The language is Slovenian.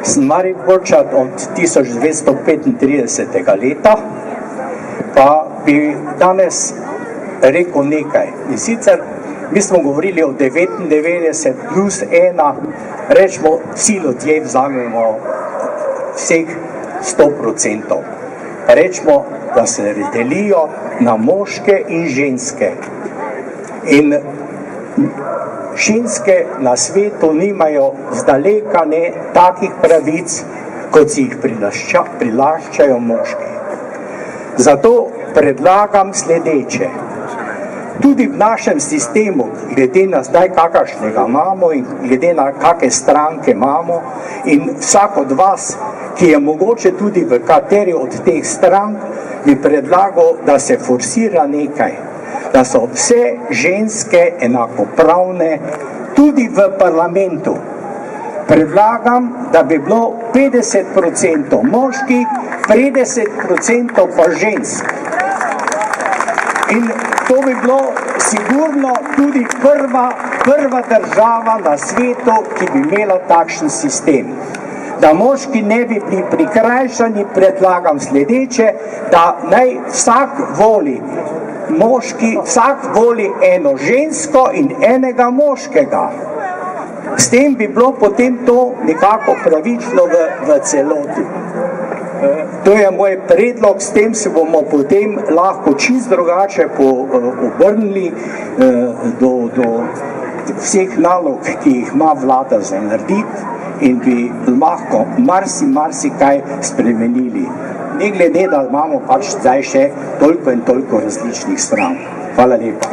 sem Mariborčan od 1935. leta, pa bi danes rekel nekaj. In sicer, mi smo govorili o 99 plus 1, rečemo, vsi ljudje vzamemo vseh 100%. Rečemo, da se delijo na moške in ženske. In ženske na svetu nimajo zdaleka ne takih pravic, kot si jih prilaščajo moški. Zato predlagam sledeče. Tudi v našem sistemu, glede na zdaj kakršnega imamo in glede na kakšne stranke imamo, in vsak od vas, ki je mogoče tudi v kateri od teh strank, bi predlagal, da se forsira nekaj, da so vse ženske enakopravne tudi v parlamentu. Predlagam, da bi bilo 50% moških, 50% pa žensk. In to bi bilo sigurno tudi prva država na svetu, ki bi imela takšen sistem. Da moški ne bi bili prikrajšani, predlagam sledeče, da naj vsak voli eno žensko in enega moškega. S tem bi bilo potem to nekako pravično v celoti. To je moj predlog, s tem se bomo potem lahko čisto drugače obrnili do vseh nalog, ki jih ima vlada za narediti, in bi lahko marsikaj spremenili. Ne glede, da imamo pač zdaj še toliko in toliko različnih strank. Hvala lepa.